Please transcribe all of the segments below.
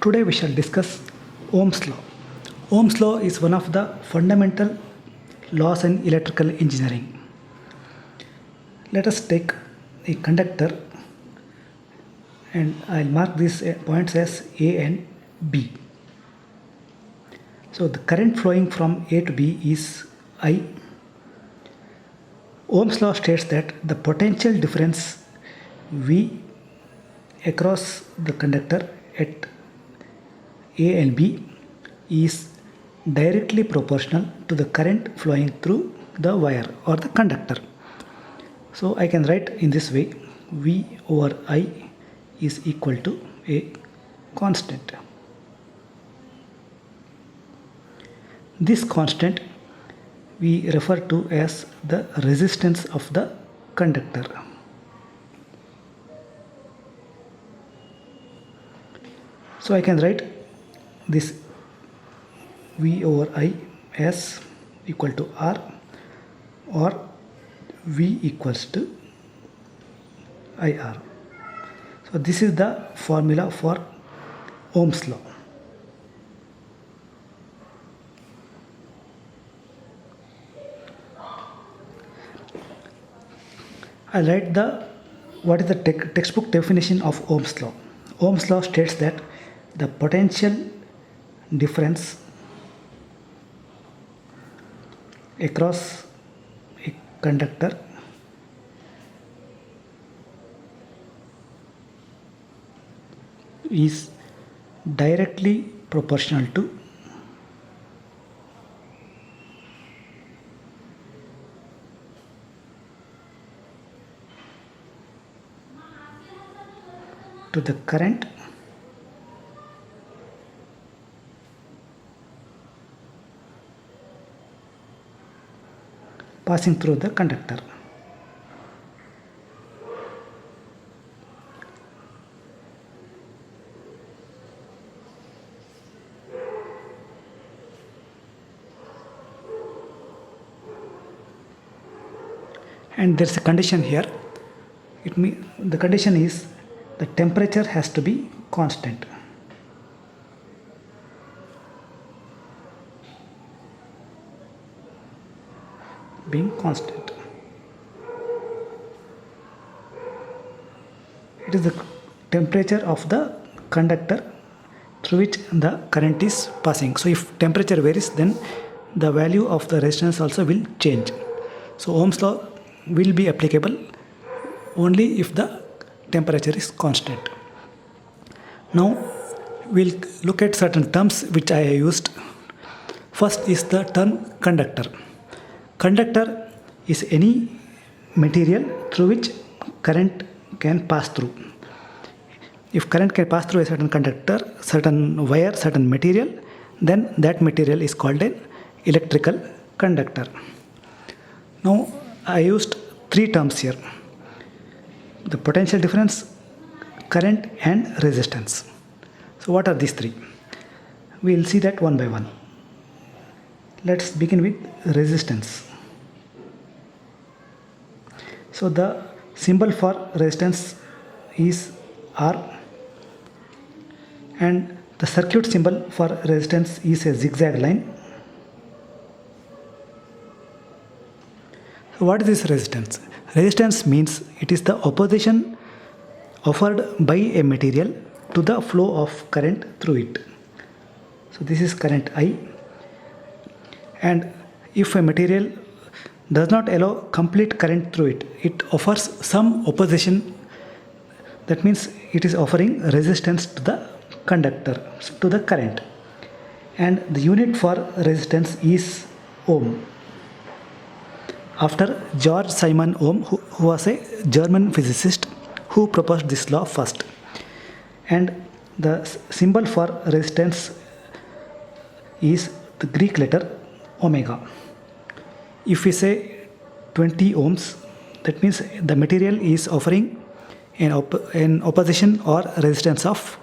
Today we shall discuss Ohm's law. Ohm's law is one of the fundamental laws in electrical engineering. Let us take a conductor and I'll mark these points as A and B. So the current flowing from A to B is I. Ohm's law states that the potential difference V across the conductor at A and B is directly proportional to the current flowing through the wire or the conductor. So I can write in this way: V over I is equal to a constant. This constant we refer to as the resistance of the conductor. So I can write this V over I as equal to R, or V equals to IR. So this is the formula for Ohm's law. I write what is the textbook definition of Ohm's law. Ohm's law states that the potential difference across a conductor is directly proportional to the current passing through the conductor. And there's a condition here. The condition is the temperature has to be constant. Being constant. It is the temperature of the conductor through which the current is passing. So if temperature varies, then the value of the resistance also will change. So Ohm's law will be applicable only if the temperature is constant. Now we'll look at certain terms which I used. First is the term conductor. Conductor is any material through which current can pass through. If current can pass through a certain conductor, certain wire, certain material, then that material is called an electrical conductor. Now I used three terms here: the potential difference, current, and resistance. So what are these three? We will see that one by one. Let's begin with resistance. So the symbol for resistance is R, and the circuit symbol for resistance is a zigzag line. So what is this resistance? Resistance means it is the opposition offered by a material to the flow of current through it. So this is current I, and if a material does not allow complete current through it, it offers some opposition. That means it is offering resistance to the conductor, to the current. And the unit for resistance is ohm. After George Simon Ohm, who was a German physicist who proposed this law first. And the symbol for resistance is the Greek letter omega. If we say 20 ohms, that means the material is offering an opposition or resistance of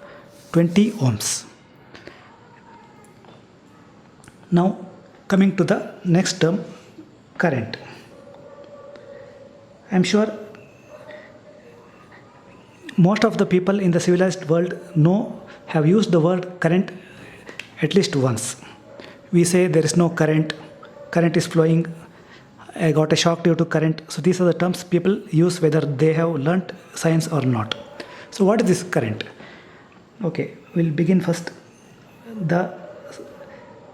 20 ohms. Now coming to the next term, current. I am sure most of the people in the civilized world have used the word current at least once. We say there is no current, current is flowing, I got a shock due to current. So these are the terms people use whether they have learnt science or not. So what is this current? Okay, we'll begin first. The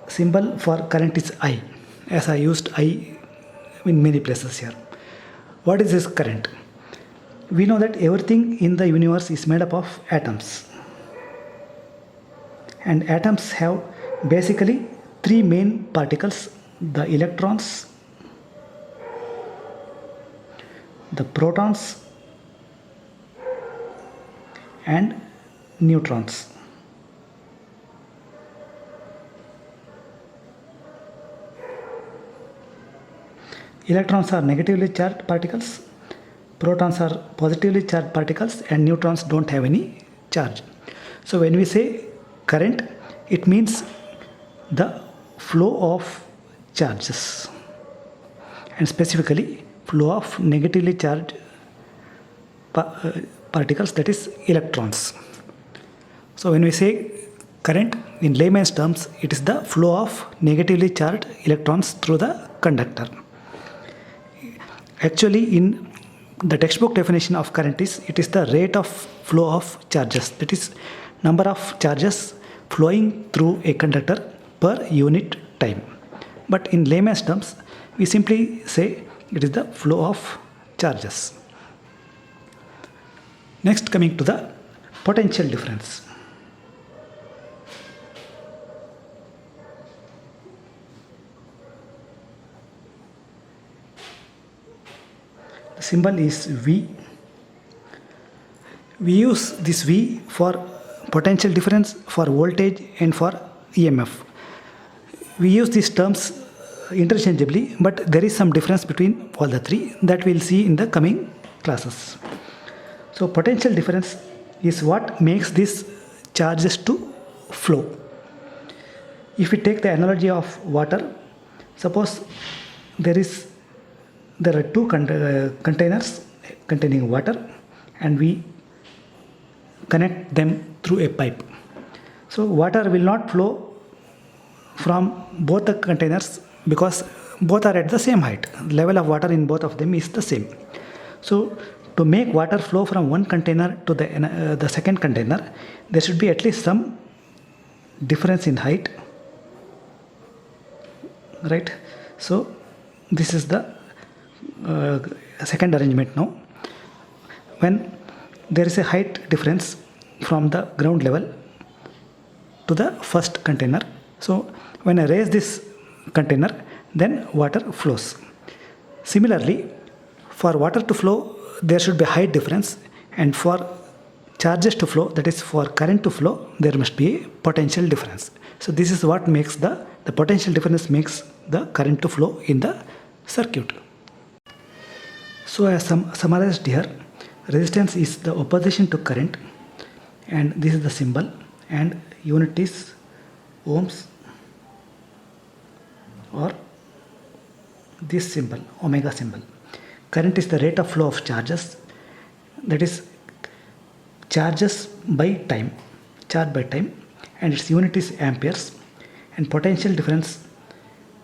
symbol for current is I, as I used I in many places here. What is this current? We know that everything in the universe is made up of atoms. And atoms have basically three main particles: the electrons, the protons, and neutrons. Electrons are negatively charged particles, protons are positively charged particles, and neutrons don't have any charge. So when we say current, it means the flow of charges, and specifically flow of negatively charged particles, that is electrons. So when we say current in layman's terms, it is the flow of negatively charged electrons through the conductor. Actually, in the textbook definition of current it is the rate of flow of charges, that is number of charges flowing through a conductor per unit time. But in layman's terms, we simply say it is the flow of charges. Next, coming to the potential difference. The symbol is V. We use this V for potential difference, for voltage, and for EMF. We use these terms interchangeably, but there is some difference between all the three that we'll see in the coming classes. So potential difference is what makes these charges to flow. If we take the analogy of water, suppose there are two containers containing water, and we connect them through a pipe. So water will not flow from both the containers because both are at the same height. The level of water in both of them is the same. So to make water flow from one container to the second container, there should be at least some difference in height, right? So this is the second arrangement now. When there is a height difference from the ground level to the first container, so when I raise this container, then water flows. Similarly, for water to flow, there should be height difference, and for charges to flow, that is for current to flow, there must be a potential difference. So this is what makes the potential difference makes the current to flow in the circuit. So as summarized here, resistance is the opposition to current, and this is the symbol, and unit is ohms, or this symbol, omega symbol. Current is the rate of flow of charges, that is charges by time, charge by time, and its unit is amperes. And potential difference,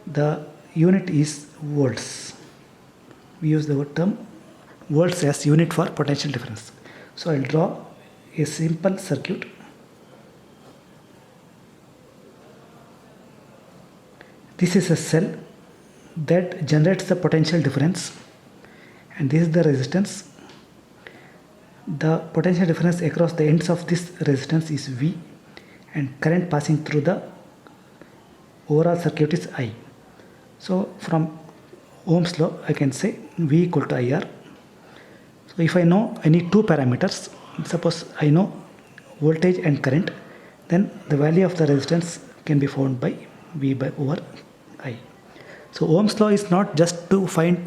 the unit is volts. We use the term volts as unit for potential difference. So I'll draw a simple circuit. This is a cell that generates the potential difference, and this is the resistance. The potential difference across the ends of this resistance is V, and current passing through the overall circuit is I. So from Ohm's law, I can say V equal to IR. So if I know I need two parameters, suppose I know voltage and current, then the value of the resistance can be found by V by over I. So Ohm's law is not just to find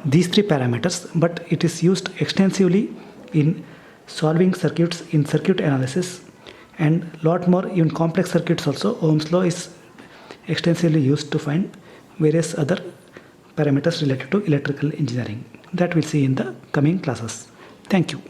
these three parameters, but it is used extensively in solving circuits, in circuit analysis, and lot more in complex circuits also. Ohm's law is extensively used to find various other parameters related to electrical engineering. That we'll see in the coming classes. Thank you.